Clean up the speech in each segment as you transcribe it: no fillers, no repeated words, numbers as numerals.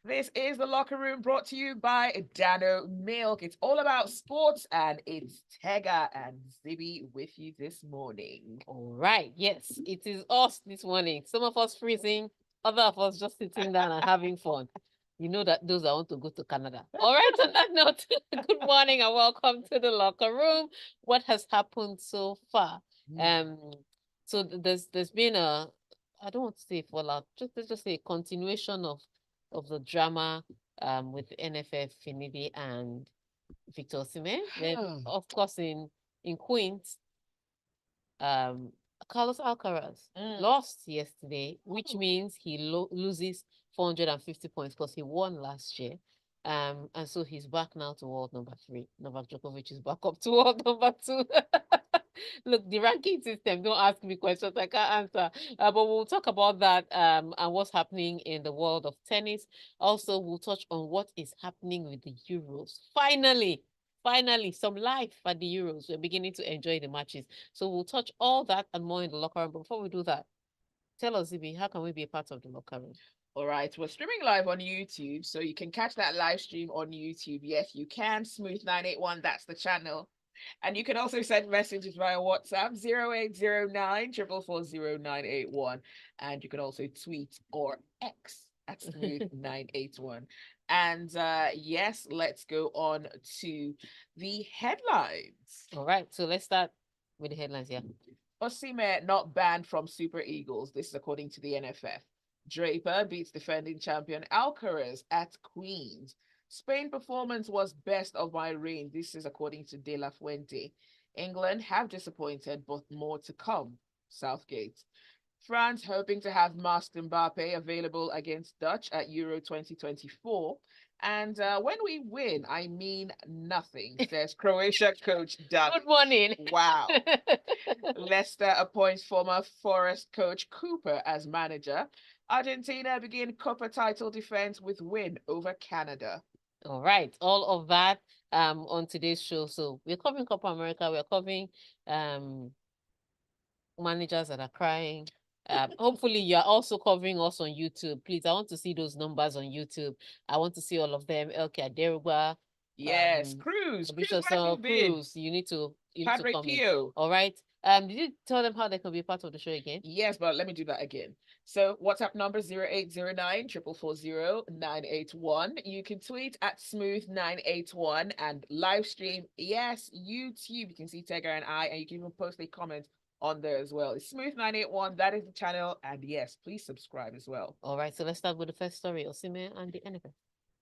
This is the Locker Room brought to you by Dano Milk. It's all about sports, and it's Tega and Zibby with you this morning. All right. Yes, it is us this morning. Some of us freezing, other of us just sitting down and having fun. You know that those that want to go to Canada. All right. On that note, good morning and welcome to the Locker Room. What has happened so far? Um, so there's been a, I don't want to say fallout, just let's just say a continuation of the drama with NFF Finidi and Victor Osimhen. Then of course in Queens, um, Carlos Alcaraz lost yesterday, which means he loses 450 points because he won last year. And so he's back now to world number 3. Novak Djokovic is back up to world number 2. Look, the ranking system, don't ask me questions, I can't answer. But we'll talk about that and what's happening in the world of tennis. Also, we'll touch on what is happening with the Euros. Finally, some life at the Euros. We're beginning to enjoy the matches. So we'll touch all that and more in the locker room. But before we do that, tell us, Zibby, how can we be a part of the locker room? All right, we're streaming live on YouTube, so you can catch that live stream on YouTube. Yes, you can. Smooth 981, that's the channel. And you can also send messages via WhatsApp 0809 4440981. And you can also tweet or X at Smooth981. And yes, let's go on to the headlines. All right, so let's start with the headlines here. Osimhen not banned from Super Eagles. This is according to the NFF. Draper beats defending champion Alcaraz at Queens. Spain performance was best of my reign. This is according to De La Fuente. England have disappointed, but more to come. Southgate. France hoping to have masked Mbappe available against Dutch at Euro 2024. And when we win, I mean nothing, says Croatia coach David. Good morning. Wow. Leicester appoints former Forest coach Cooper as manager. Argentina begin Copa title defense with win over Canada. All right, all of that on today's show. So we're covering Copa America. We're covering managers that are crying. Hopefully you're also covering us on YouTube. Please, I want to see those numbers on YouTube. I want to see all of them. Okay, Aderugba. Yes, Cruz. Cruz. You need to Padre comment. Pio. All right. Did you tell them how they can be part of the show again? Yes, but let me do that again. So WhatsApp number 0809 444 981. You can tweet at smooth981 and live stream. Yes, YouTube. You can see Tega and I, and you can even post a comment on there as well. It's Smooth981. That is the channel. And yes, please subscribe as well. All right, so let's start with the first story, Osimhen and the NFF.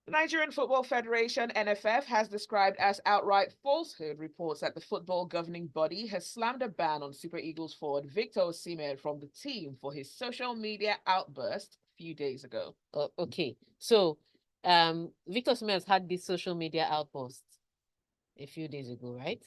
The Nigerian Football Federation, NFF, has described as outright falsehood reports that the football governing body has slammed a ban on Super Eagles forward Victor Osimhen from the team for his social media outburst a few days ago. Okay, so Victor Osimhen has had this social media outburst a few days ago, right?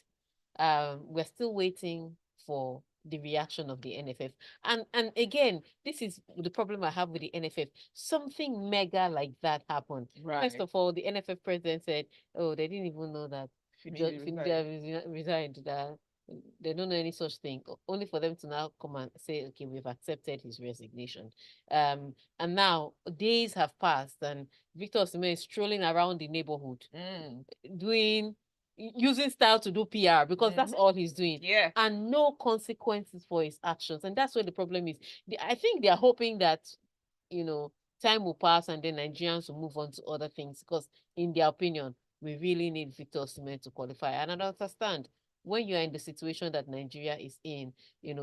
We're still waiting for the reaction of the NFF. And again, this is the problem I have with the NFF. Something mega like that happened. Right. First of all, the NFF president said, oh, they didn't even know that Finidi resigned, that they don't know any such thing, only for them to now come and say, okay, we've accepted his resignation. And now days have passed and Victor Osimhen is strolling around the neighborhood, using style to do PR because that's all he's doing. Yeah. And no consequences for his actions. And that's where the problem is. I think they're hoping that, time will pass and then Nigerians will move on to other things because in their opinion, we really need Victor Osimhen to qualify. And I don't understand. When you are in the situation that Nigeria is in,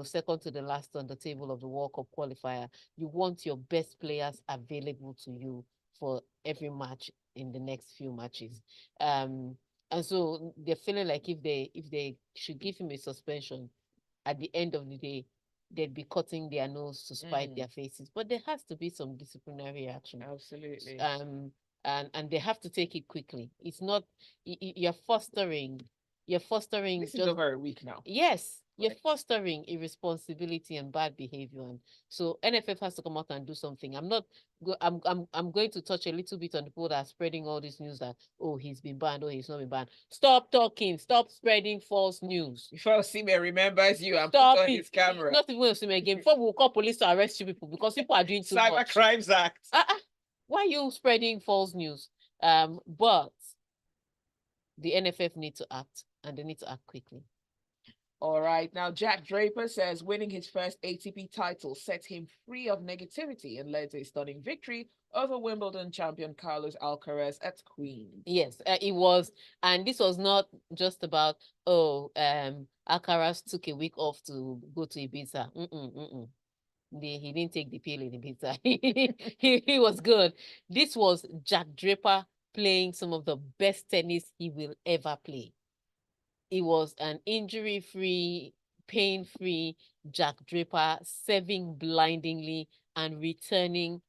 second to the last on the table of the World Cup qualifier, you want your best players available to you for every match in the next few matches. And so they're feeling like if they should give him a suspension, at the end of the day, they'd be cutting their nose to spite their faces. But there has to be some disciplinary action. Absolutely. And they have to take it quickly. It's not you're fostering. This is over a week now. Yes. you're fostering irresponsibility and bad behavior. And so NFF has to come out and do something. I'm going to touch a little bit on the people that are spreading all this news that, oh, he's been banned, oh, he's not been banned. Stop talking, stop spreading false news. Before Osimhen remembers you and Stop puts on it. his camera. Not even Osimhen again. Before we will call police to arrest you people because people are doing too Cyber much. Crimes Act. Why are you spreading false news? But the NFF need to act, and they need to act quickly. All right. Now, Jack Draper says winning his first ATP title set him free of negativity and led to a stunning victory over Wimbledon champion Carlos Alcaraz at Queen's. Yes, it was. And this was not just about, Alcaraz took a week off to go to Ibiza. He didn't take the pill in Ibiza. he was good. This was Jack Draper playing some of the best tennis he will ever play. It was an injury-free, pain-free Jack Draper serving blindingly and returning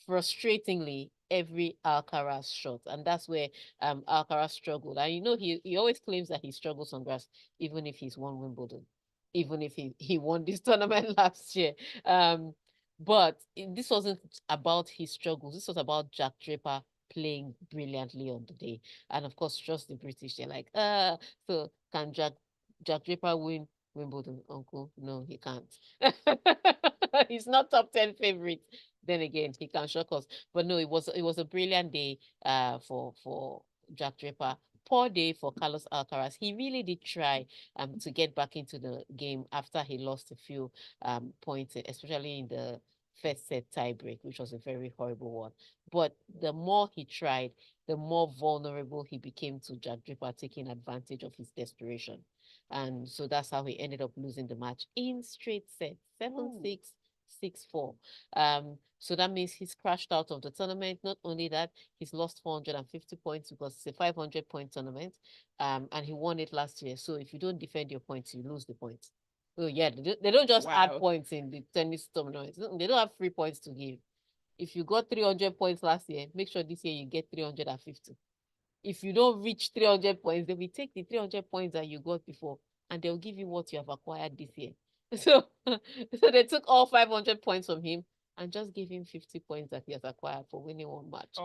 frustratingly every Alcaraz shot. And that's where Alcaraz struggled. And he always claims that he struggles on grass, even if he's won Wimbledon, even if he won this tournament last year. But this wasn't about his struggles. This was about Jack Draper playing brilliantly on the day. And of course, just the British, they're like, so can Jack Draper win Wimbledon, uncle? No, he can't. He's not top 10 favorite. Then again, he can shock us. But no, it was a brilliant day for Jack Draper. Poor day for Carlos Alcaraz. He really did try to get back into the game after he lost a few points, especially in the first set tiebreak, which was a very horrible one. But the more he tried, the more vulnerable he became to Jack Draper taking advantage of his desperation. And so that's how he ended up losing the match in straight sets, 7-6, 6-4. So that means he's crashed out of the tournament. Not only that, he's lost 450 points because it's a 500-point tournament. And he won it last year. So if you don't defend your points, you lose the points. Oh yeah, they don't just add points in the tennis tournament. They don't have free points to give. If you got 300 points last year, make sure this year you get 350. If you don't reach 300 points, they will take the 300 points that you got before and they'll give you what you have acquired this year. So they took all 500 points from him and just gave him 50 points that he has acquired for winning one match.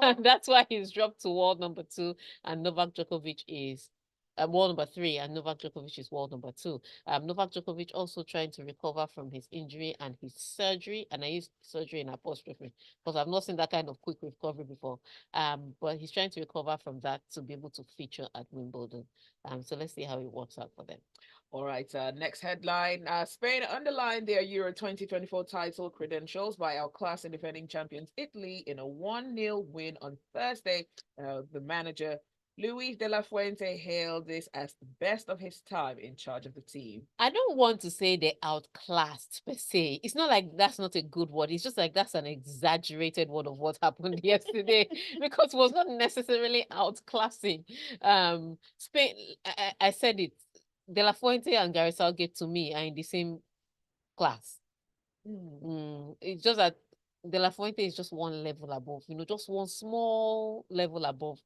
And that's why he's dropped to world number 2 and Novak Djokovic is world number 3 and Novak Djokovic is world number 2. Novak Djokovic also trying to recover from his injury and his surgery, and I use surgery in apostrophe because I've not seen that kind of quick recovery before. But he's trying to recover from that to be able to feature at Wimbledon. So let's see how it works out for them. All right, next headline. Spain underlined their Euro 2024 title credentials by outclassing and defending champions Italy in a 1-0 win on Thursday. The manager, Luis de la Fuente, hailed this as the best of his time in charge of the team. I don't want to say they outclassed per se. It's not like that's not a good word. It's just like that's an exaggerated word of what happened yesterday because it was not necessarily outclassing. Spain, I said it. De La Fuente and Gareth Southgate to me are in the same class. It's just that De La Fuente is just one level above, just one small level above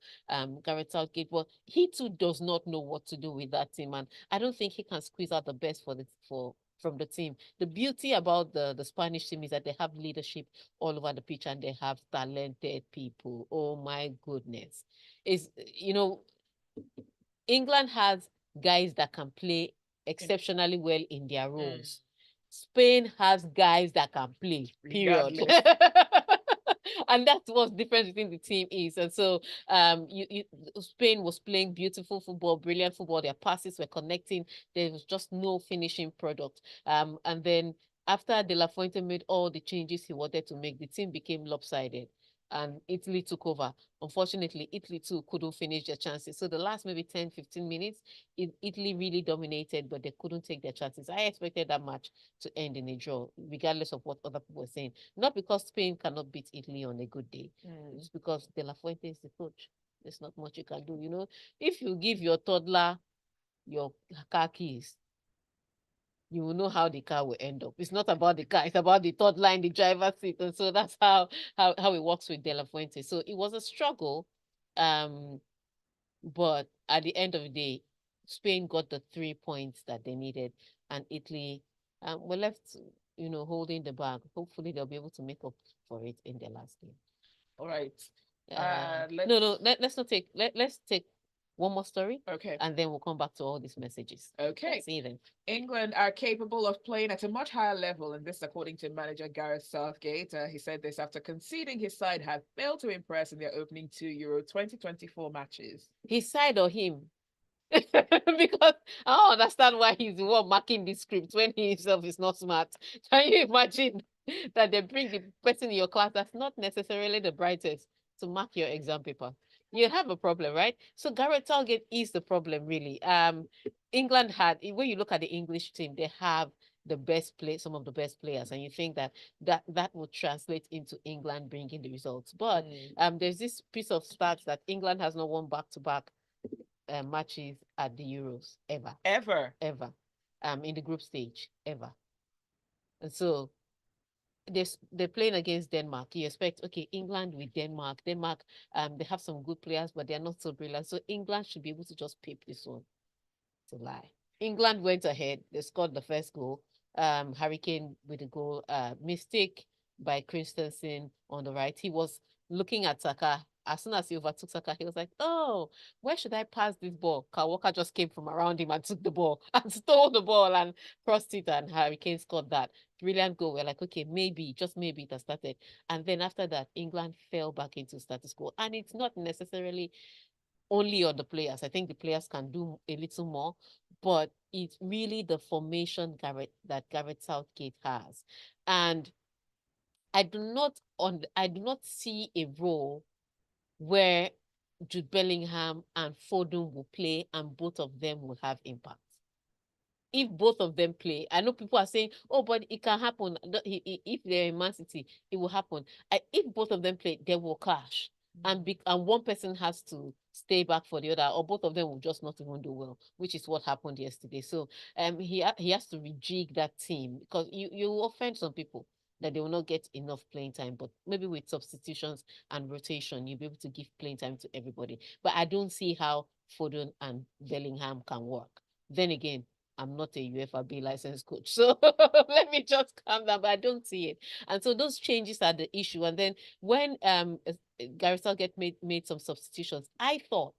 Gareth Southgate. But he too does not know what to do with that team, and I don't think he can squeeze out the best from the team. The beauty about the Spanish team is that they have leadership all over the pitch and they have talented people. Oh my goodness. England has guys that can play exceptionally well in their roles. Spain has guys that can play, period. And that's what's different between the team is. And so Spain was playing beautiful football, brilliant football. Their passes were connecting. There was just no finishing product. And then after De La Fuente made all the changes he wanted to make, the team became lopsided. And Italy took over. Unfortunately, Italy too couldn't finish their chances. So the last maybe 10, 15 minutes, Italy really dominated, but they couldn't take their chances. I expected that match to end in a draw, regardless of what other people were saying. Not because Spain cannot beat Italy on a good day. It's because De La Fuente is the coach. There's not much you can do. If you give your toddler your car keys, you will know how the car will end up. It's not about the car, it's about the third line, the driver's seat. And so that's how it works with De La Fuente. So it was a struggle. But at the end of the day, Spain got the 3 points that they needed, and Italy were left, holding the bag. Hopefully, they'll be able to make up for it in their last game. All right. Let's not take. Let's take one more story. Okay. And then we'll come back to all these messages. Okay. Let's see then. England are capable of playing at a much higher level, and this according to manager Gareth Southgate. He said this after conceding his side had failed to impress in their opening 2 Euro 2024 matches. His side or him? Because I don't understand why he's the one marking the script when he himself is not smart. Can you imagine that they bring the person in your class that's not necessarily the brightest to mark your exam paper? You have a problem, right? So Gareth Southgate is the problem, really. England had, when you look at the English team, they have some of the best players, and you think that will translate into England bringing the results. But there's this piece of stats that England has not won back-to-back matches at the Euros ever in the group stage ever. And so they're playing against Denmark. You expect, okay, England with Denmark. They have some good players, but they're not so brilliant. So England should be able to just pip this one. It's a lie. England went ahead. They scored the first goal. Harry Kane with a goal. Mistake by Christensen on the right. He was looking at Saka. As soon as he overtook Saka, he was like, oh, where should I pass this ball? Kyle Walker just came from around him and took the ball and stole the ball and crossed it, and Harry Kane scored that. Brilliant goal. We're like, okay, maybe, just maybe it has started. And then after that, England fell back into status quo. And it's not necessarily only on the players. I think the players can do a little more, but it's really the formation that Gareth Southgate has. And I do not see a role where Jude Bellingham and Foden will play and both of them will have impact. If both of them play, I know people are saying, oh, but it can happen. If they're in Man City, it will happen. If both of them play, they will clash. And one person has to stay back for the other, or both of them will just not even do well, which is what happened yesterday. So he has to rejig that team, because you will offend some people that they will not get enough playing time, but maybe with substitutions and rotation, you'll be able to give playing time to everybody. But I don't see how Foden and Bellingham can work. Then again, I'm not a UEFA B licensed coach, so let me just calm down, but I don't see it. And so those changes are the issue. And then when Gareth Southgate made some substitutions, I thought,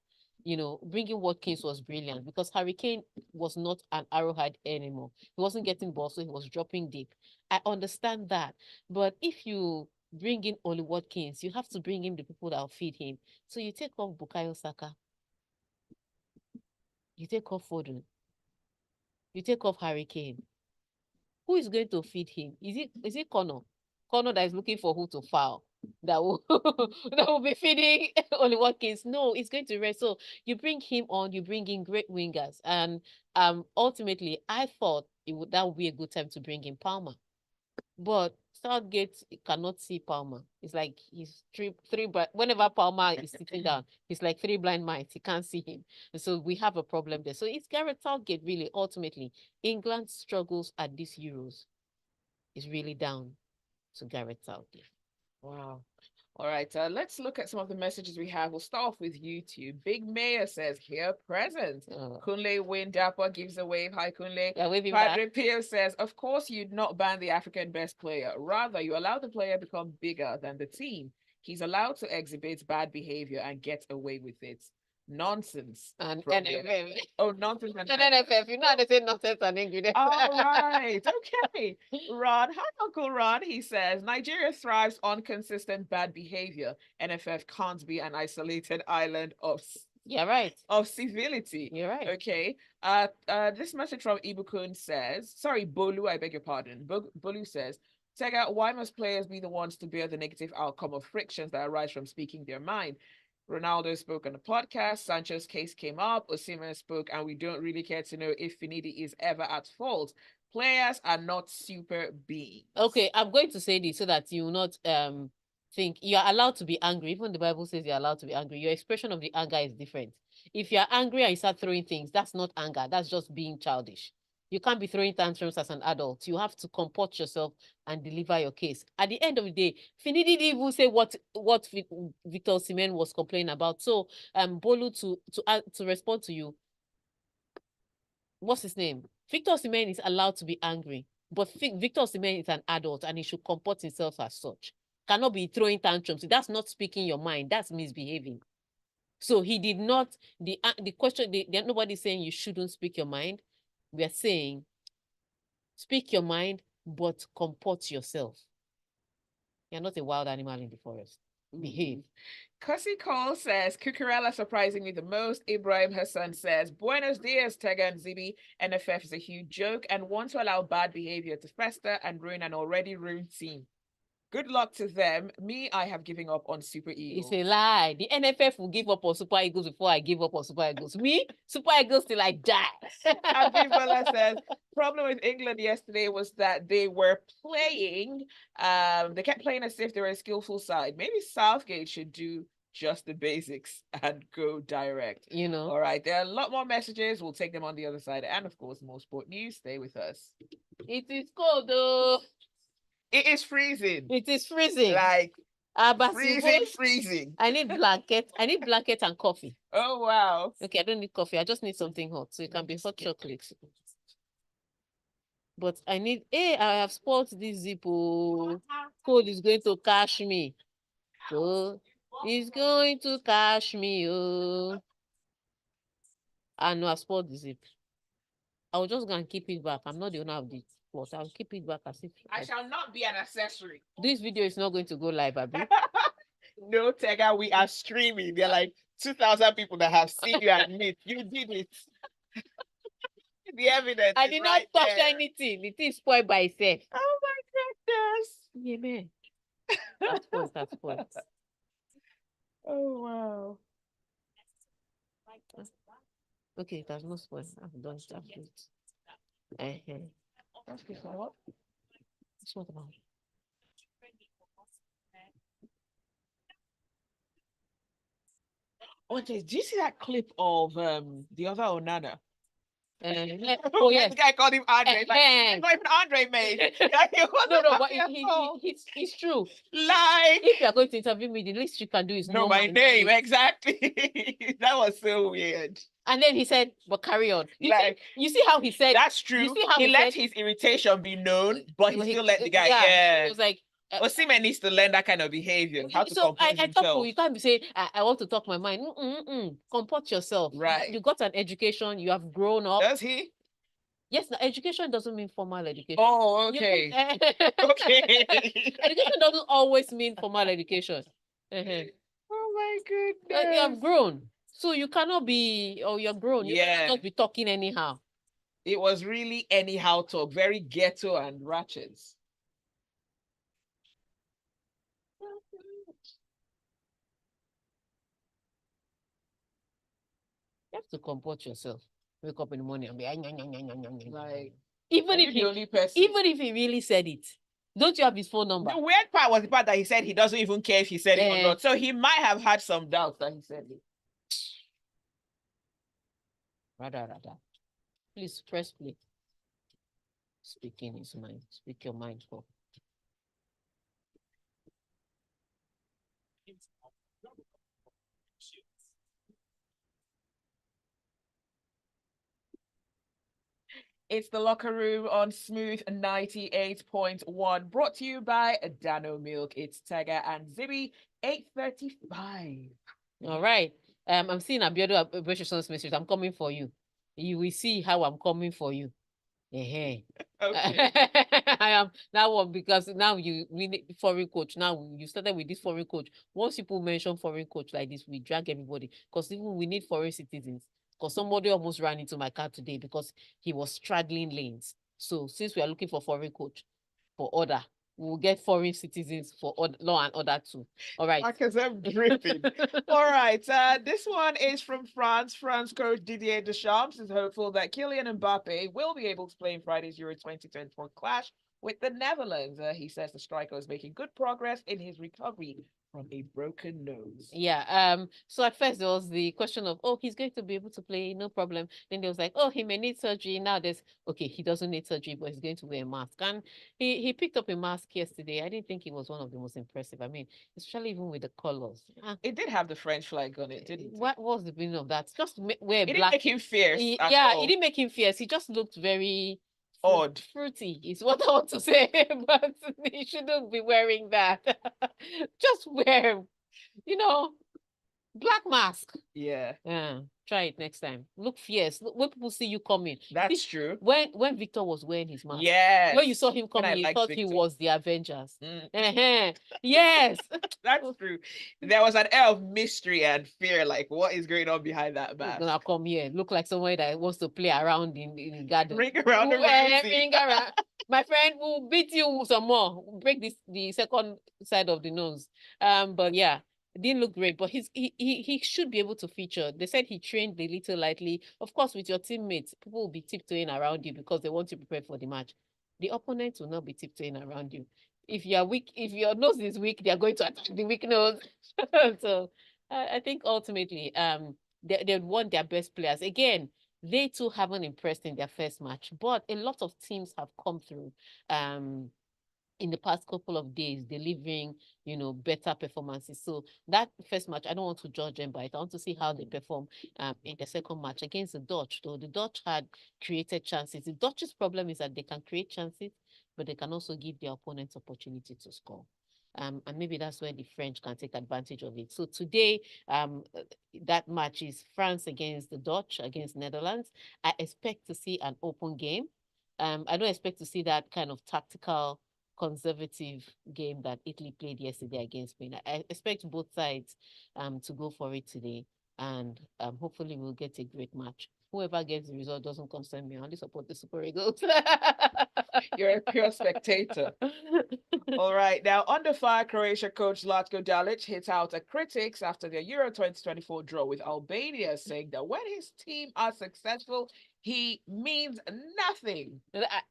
bringing Watkins was brilliant, because Harry Kane was not an arrowhead anymore. He wasn't getting balls, so he was dropping deep. I understand that. But if you bring in Oli Watkins, you have to bring in the people that will feed him. So you take off Bukayo Saka. You take off Foden. You take off Harry Kane. Who is going to feed him? Is it Connor? Connor that is looking for who to foul, that will that will be feeding Oli Watkins. No, it's going to rest. So you bring him on, you bring in great wingers. And ultimately I thought that would be a good time to bring in Palmer. But Southgate cannot see Palmer. It's like he's three whenever Palmer is sitting down, he's like three blind mice. He can't see him. And so we have a problem there. So it's Gareth Southgate, really. Ultimately, England's struggles at these Euros is really down to Gareth Southgate. Wow. All right, let's look at some of the messages we have. We'll start off with YouTube. Big Mayor says, here present. Kunle Win Dapper gives a wave. Hi, Kunle. Yeah, waving Padre back. Pio says, of course, you'd not ban the African best player. Rather, you allow the player become bigger than the team. He's allowed to exhibit bad behavior and get away with it. Nonsense. And NFF. Oh, nonsense. And NFF. You know how they say nonsense and ingredient. All right. Okay. Ron, hi, Uncle Ron. He says, Nigeria thrives on consistent bad behavior. NFF can't be an isolated island of right. Of civility. You're right. Okay. This message from Ibukun says, sorry, Bolu, I beg your pardon. Bolu says, Tega, why must players be the ones to bear the negative outcome of frictions that arise from speaking their mind? Ronaldo spoke on the podcast. Sancho's case came up. Osimhen spoke, and we don't really care to know if Finidi is ever at fault. Players are not super beings. Okay, I'm going to say this so that you will not think you're allowed to be angry. Even the Bible says you're allowed to be angry. Your expression of the anger is different. If you're angry and you start throwing things, that's not anger. That's just being childish. You can't be throwing tantrums as an adult. You have to comport yourself and deliver your case. At the end of the day, Finidi didn't even say what Victor Osimhen was complaining about. So, Bolu, to respond to you, what's his name? Victor Osimhen is allowed to be angry, but Victor Osimhen is an adult and he should comport himself as such. Cannot be throwing tantrums. That's not speaking your mind. That's misbehaving. So he did not. The question. Nobody's saying you shouldn't speak your mind. We are saying speak your mind, but comport yourself. You're not a wild animal in the forest. Behave. Cussy Cole says, Cucurella surprising me the most. Ibrahim Hassan says, Buenos dias, Tega and Zibby. NFF is a huge joke and want to allow bad behavior to fester and ruin an already ruined team. Good luck to them. Me, I have given up on Super Eagles. It's a lie. The NFF will give up on Super Eagles before I give up on Super Eagles. Me, Super Eagles till I die. Abibola says, problem with England yesterday was that they were playing, they kept playing as if they were a skillful side. Maybe Southgate should do just the basics and go direct. You know. All right, there are a lot more messages. We'll take them on the other side. And of course, more sport news. Stay with us. It is cold though. It is freezing. It is freezing. Like freezing. I need blanket. I need blanket and coffee. Oh wow. Okay, I don't need coffee. I just need something hot. So it can be hot chocolate. But I need I have spoiled this Zippo. Cold is going to catch me. So it's going to catch me. Oh. I know I've spoiled the zip. I will just go and keep it back. I'm not the owner of the plot. I'll keep it back as if I shall not be an accessory. This video is not going to go live, Abi. No, Tega, we are streaming. There are like 2,000 people that have seen you admit you did it. The evidence. I did not touch anything. The thing spoiled by itself. Oh my Yeah, goodness. man. That's spoiled. Oh wow. Okay, it has not spoiled. I've done it. That's good for what? What's what about? Oh, do you see that clip of the other Onana? Oh yes, the guy called him Andre. Like, not even Andre made. No, but it's true. Like, if you are going to interview me, the least you can do is know my name. Exactly. That was so weird. And then he said, "But carry on." You see how he said. That's true. You see how he let his irritation be known, but he still let the guy. Yeah. It was like. Osimhen needs to learn that kind of behavior. How to compose himself. You can't be saying, I want to talk my mind. Comport yourself. Right. You got an education. You have grown up. Does he? Yes, education doesn't mean formal education. Oh, okay. Okay. Education doesn't always mean formal education. Oh my goodness. You have grown. So you cannot be, you're grown. You cannot be talking anyhow. It was really anyhow talk. Very ghetto and ratchet. You have to comport yourself. Wake up in the morning and be like even if he really said it. Don't you have his phone number? The weird part was the part that he said he doesn't even care if he said it or not. So he might have had some doubts that he said it. Rather. Please press play. Speaking his mind. Speak your mind for. It's the locker room on Smooth 98.1, brought to you by Dano Milk. It's Tega and Zibby, 8:35. All right. I'm seeing Abiodo Abeshoson's message. I'm coming for you. You will see how I'm coming for you. Okay. I am that one because now we need foreign coach. Now you started with this foreign coach. Once people mention foreign coach like this, we drag everybody because even we need foreign citizens. Because somebody almost ran into my car today because he was straddling lanes. So since we are looking for foreign coach for order, we'll get foreign citizens for law and order too. All right. Because I'm dripping. All right. This one is from France. France coach Didier Deschamps is hopeful that Kylian Mbappe will be able to play in Friday's Euro 2024 clash with the Netherlands. He says the striker is making good progress in his recovery from a broken nose. Yeah. So at first there was the question of, oh, he's going to be able to play, no problem. Then there was like, oh, he may need surgery. Now there's okay, he doesn't need surgery, but he's going to wear a mask. And he picked up a mask yesterday. I didn't think it was one of the most impressive. I mean, especially even with the colors. It did have the French flag on it, didn't it? What was the meaning of that? Just wear It black. didn't make him fierce at Yeah, all. it didn't make him fierce. He just looked very Odd. fruity is what I want to say, but he shouldn't be wearing that. Just wear, you know, black mask. Yeah. Yeah, try it next time. Look fierce. Look, when people see you coming. That's true. When Victor was wearing his mask. Yes. When you saw him And I coming, you liked thought he Victor. was the Avengers. Yes. That's true. There was an air of mystery and fear, like what is going on behind that He's mask? gonna come here. Look like someone that wants to play around in the garden. Ring around the ring around. My friend will beat you some more. Break the second side of the nose. But yeah, it didn't look great. But he should be able to feature. They said he trained a little lightly. Of course, with your teammates, people will be tiptoeing around you because they want you prepared for the match. The opponent will not be tiptoeing around you. If you are weak, if your nose is weak, they are going to attack the weak nose. So I think ultimately, they want their best players. Again, they too haven't impressed in their first match, but a lot of teams have come through in the past couple of days, delivering, better performances. So that first match, I don't want to judge them by it. I want to see how they perform in the second match against the Dutch. Though the Dutch had created chances. The Dutch's problem is that they can create chances, but they can also give their opponents opportunity to score. And maybe that's where the French can take advantage of it. So today, that match is France against the Dutch, against Netherlands. I expect to see an open game. I don't expect to see that kind of tactical, conservative game that Italy played yesterday against Spain. I expect both sides to go for it today, and hopefully we'll get a great match. Whoever gets the result doesn't concern me. I only support the Super Eagles. You're a pure spectator. All right. Now, under fire, Croatia coach Zlatko Dalic hit out at critics after their Euro 2024 draw with Albania, saying that when his team are successful, he means nothing.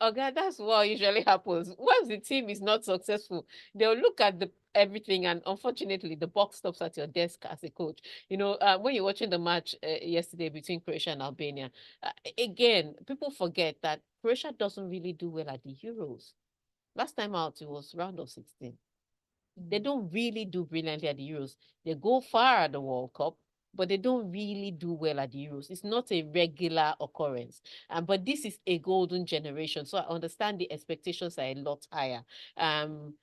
Okay, that's what usually happens. Once the team is not successful, they'll look at everything, and unfortunately, the buck stops at your desk as a coach. When you're watching the match yesterday between Croatia and Albania, again, people forget that Croatia doesn't really do well at the Euros. Last time out, it was round of 16. They don't really do brilliantly at the Euros. They go far at the World Cup, but they don't really do well at the Euros. It's not a regular occurrence. But this is a golden generation. So I understand the expectations are a lot higher. And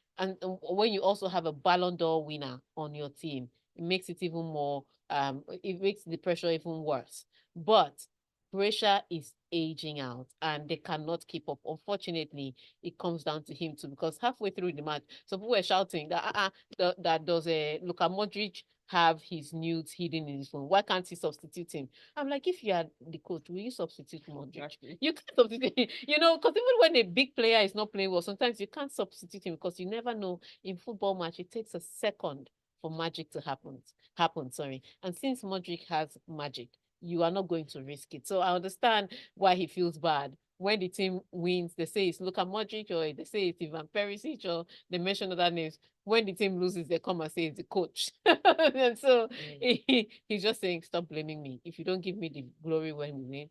when you also have a Ballon d'Or winner on your team, it makes it even more, it makes the pressure even worse. But Croatia is aging out and they cannot keep up. Unfortunately, it comes down to him too, because halfway through the match, some people were shouting that does Luka Modric have his nudes hidden in his phone? Why can't he substitute him? I'm like, if you are the coach, will you substitute Modric? Exactly. You can't substitute him, because even when a big player is not playing well, sometimes you can't substitute him because you never know. In football match, it takes a second for magic to happen. And since Modric has magic, you are not going to risk it. So I understand why he feels bad. When the team wins, they say it's Luka Modric, or they say it's Ivan Perisic, or they mention other names. When the team loses, they come and say it's the coach. And so he's just saying, stop blaming me. If you don't give me the glory when we win,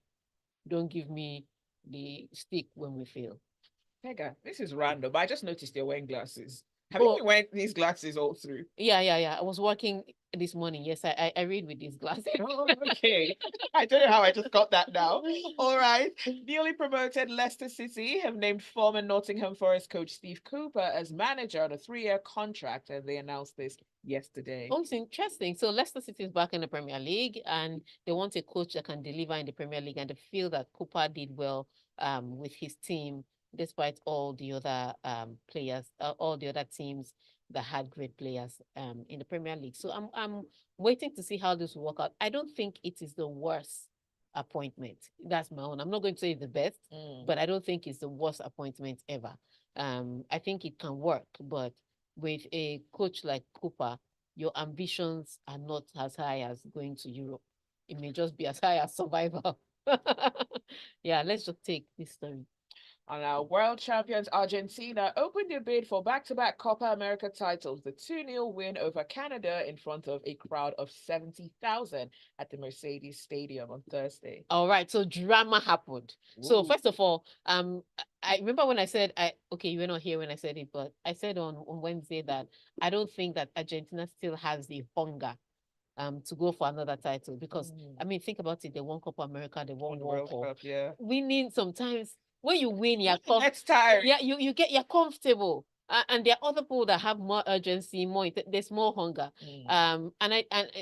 don't give me the stick when we fail. Tega, this is random, but I just noticed you're wearing glasses. Have you been wearing these glasses all through? Yeah. I was working this morning. Yes, I read with these glasses. Oh, okay. I don't know how I just got that now. All right. Newly promoted Leicester City have named former Nottingham Forest coach Steve Cooper as manager on a 3-year contract, and they announced this yesterday. Oh, it's interesting. So Leicester City is back in the Premier League, and they want a coach that can deliver in the Premier League, and they feel that Cooper did well with his team, despite all the other players, all the other teams that had great players in the Premier League. So I'm waiting to see how this will work out. I don't think it is the worst appointment. That's my own. I'm not going to say it's the best, but I don't think it's the worst appointment ever. I think it can work, but with a coach like Cooper, your ambitions are not as high as going to Europe. It may just be as high as survival. Yeah, let's just take this story. And our world champions Argentina opened their bid for back-to-back Copa America titles. The 2-0 win over Canada in front of a crowd of 70,000 at the Mercedes Stadium on Thursday. All right, so drama happened. So Ooh. first of all, I remember when I said okay, you were not here when I said it, but I said on Wednesday that I don't think that Argentina still has the hunger to go for another title because I mean think about it, they won Copa America, they won World Cup. Yeah. Winning sometimes when you win, you're It's tired. yeah, you're comfortable. And there are other people that have more urgency, there's more hunger.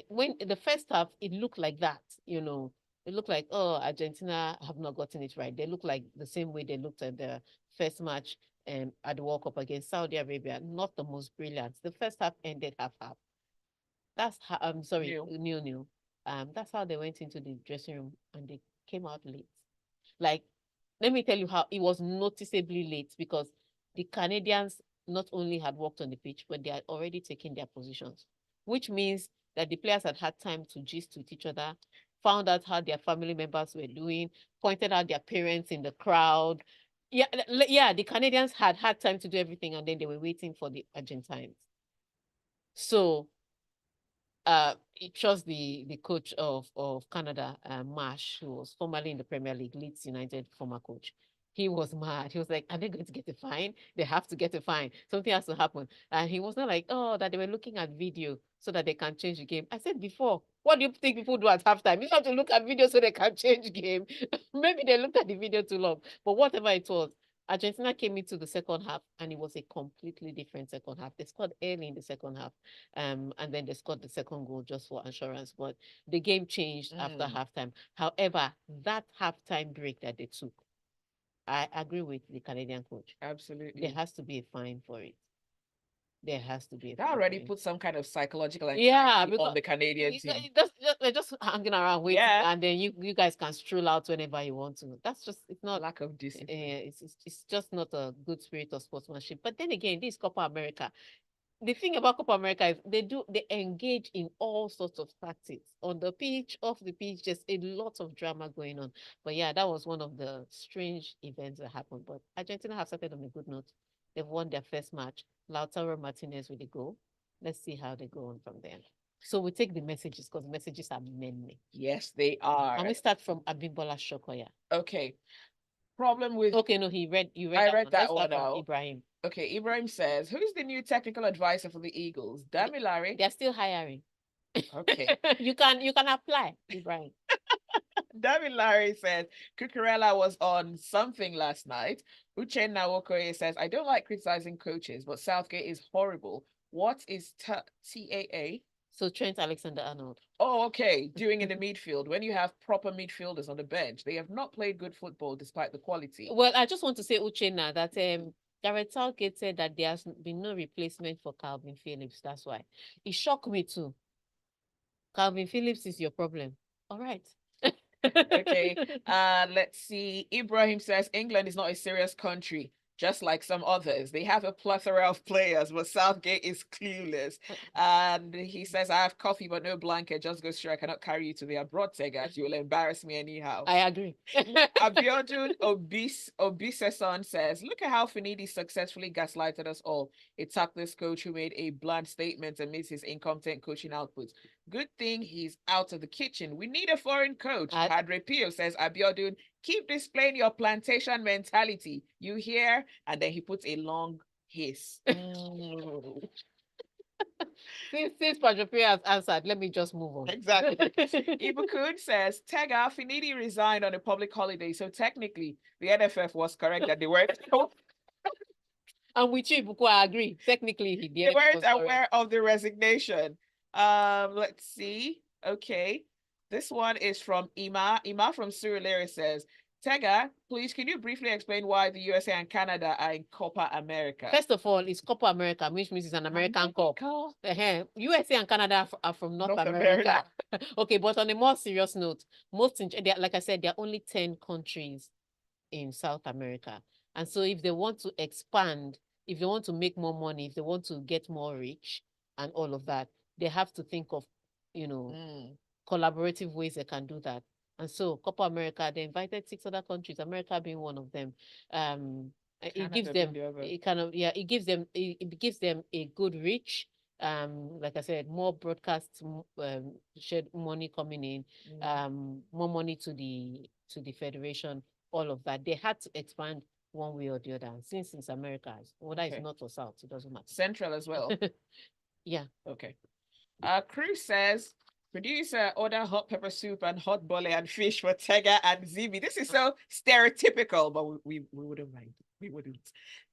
When the first half, it looked like that, it looked like, oh, Argentina have not gotten it right. They look like the same way they looked at the first match at the World Cup against Saudi Arabia. Not the most brilliant. The first half ended half. That's how I'm sorry, new. That's how they went into the dressing room and they came out late. Like, let me tell you how it was noticeably late because the Canadians not only had walked on the pitch, but they had already taken their positions, which means that the players had time to gist with each other, found out how their family members were doing, pointed out their parents in the crowd. Yeah, the Canadians had time to do everything, and then they were waiting for the Argentines. So it was the coach of Canada, Marsh, who was formerly in the Premier League, Leeds United former coach. He was mad. He was like, are they going to get a fine? They have to get a fine. Something has to happen. And he was not like, oh, that they were looking at video so that they can change the game. I said before, what do you think people do at halftime? You have to look at video so they can change game. Maybe they looked at the video too long. But whatever it was, Argentina came into the second half and it was a completely different second half. They scored early in the second half, and then they scored the second goal just for assurance. But the game changed after halftime. However, that halftime break that they took, I agree with the Canadian coach. Absolutely. There has to be a fine for it. There has to be a that fine already for it. puts some kind of psychological because on the Canadian team. They're just hanging around waiting, and then you guys can stroll out whenever you want to. That's just, it's not lack of discipline. It's just not a good spirit of sportsmanship. But then again, this Copa America, the thing about Copa America is they engage in all sorts of tactics on the pitch, off the pitch. There's a lot of drama going on. But yeah, that was one of the strange events that happened. But Argentina have started on a good note. They've won their first match. Lautaro Martinez with the goal. Let's see how they go on from there. So we take the messages because messages are many. Yes, they are. And we start from Abimbola Shokoya. Okay. Problem with okay, no, you read I read that one out. Ibrahim. Okay, Ibrahim says, who's the new technical advisor for the Eagles? Damilare. They're still hiring. Okay. you can apply, Ibrahim. Damilare says Cucurella was on something last night. Uchenna Wokoye says, I don't like criticizing coaches, but Southgate is horrible. What is TAA? So Trent Alexander-Arnold. Oh, okay. Doing in the midfield when you have proper midfielders on the bench. They have not played good football despite the quality. Well, I just want to say, Uchenna, that Gareth Southgate said that there has been no replacement for Calvin Phillips. That's why. It shocked me too. Calvin Phillips is your problem. All right. Okay. Let's see. Ibrahim says England is not a serious country, just like some others. They have a plethora of players, but Southgate is clueless. And he says, I have coffee, but no blanket. Just go straight. I cannot carry you to the abroad, Tega. You will embarrass me anyhow. I agree. Abiodun Obiseson says, look at how Finidi successfully gaslighted us all. It took this coach who made a blunt statement amidst his incompetent coaching outputs. Good thing he's out of the kitchen. We need a foreign coach. Padre Pio says, Abiodun, keep displaying your plantation mentality. You hear? And then he puts a long hiss. Since Padre Pio has answered, let me just move on. Exactly. Ibukun says, Tega, Finidi resigned on a public holiday, so technically the NFF was correct that they weren't. And with you, Ibuku, I agree. Technically, they weren't aware of the resignation. Let's see. Okay. This one is from Ima. Ima from Surulere says, Tega, please, can you briefly explain why the USA and Canada are in Copa America? First of all, it's Copa America, which means it's an American Cup. USA and Canada are from North America. Okay, but on a more serious note, like I said, there are only 10 countries in South America. And so if they want to expand, if they want to make more money, if they want to get more rich and all of that, they have to think of, collaborative ways they can do that. And so Copa America, they invited 6 other countries, America being one of them. It gives Canada them being the other. it kind of it gives them a good reach. Like I said, more broadcast shared money coming in, more money to the federation, all of that. They had to expand one way or the other. And since it's America, whether it's Okay. north or south, it doesn't matter. Central as well. Yeah. Okay. Cruz says, producer, order hot pepper soup and hot bole and fish for Tega and Zibby. This is so stereotypical, but we wouldn't mind. We wouldn't.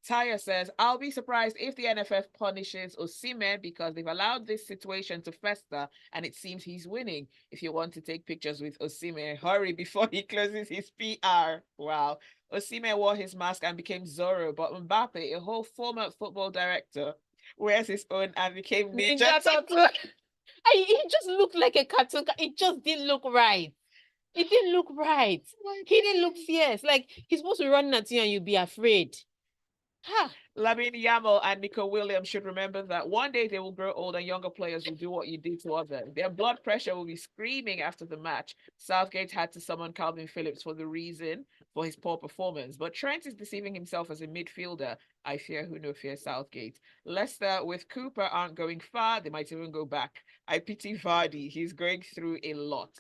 Taya says, I'll be surprised if the NFF punishes Osimhen because they've allowed this situation to fester and it seems he's winning. If you want to take pictures with Osimhen, hurry before he closes his PR. Wow. Osimhen wore his mask and became Zorro, but Mbappe, a whole former football director, wears his own and became Ninja Turtle. He just looked like a cartoon. It just didn't look right. It didn't look right. He didn't look fierce. Like he's supposed to run at you and you'd be afraid. Ha! Lamine Yamal and Nico Williams should remember that one day they will grow old and younger players will do what you did to others. Their blood pressure will be screaming after the match. Southgate had to summon Calvin Phillips for the reason for his poor performance, but Trent is deceiving himself as a midfielder. I fear who no fear Southgate. Leicester with Cooper aren't going far. They might even go back. I pity Vardy. He's going through a lot.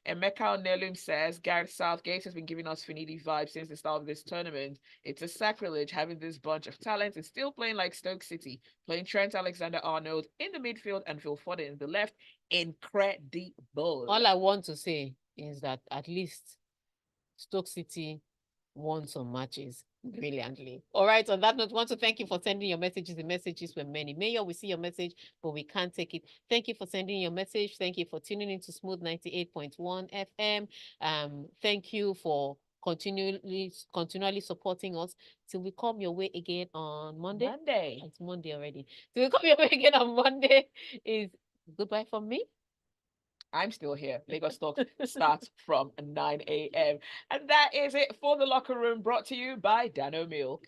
Emeka Nelum says Gareth Southgate has been giving us Finidi vibes since the start of this tournament. It's a sacrilege having this bunch of talent and still playing like Stoke City, playing Trent Alexander-Arnold in the midfield and Phil Foden in the left. Incredible. All I want to say is that at least Stoke City won some matches brilliantly. All right, on that note, I want to thank you for sending your messages. The messages were many. Mayor, we see your message, but we can't take it. Thank you for sending your message. Thank you for tuning into Smooth 98.1 FM. Thank you for continually supporting us till we come your way again on Monday. It's Monday already. Till we come your way again on Monday is goodbye from me. I'm still here. Lagos Talk starts from 9 a.m. And that is it for The Locker Room, brought to you by Dano Milk.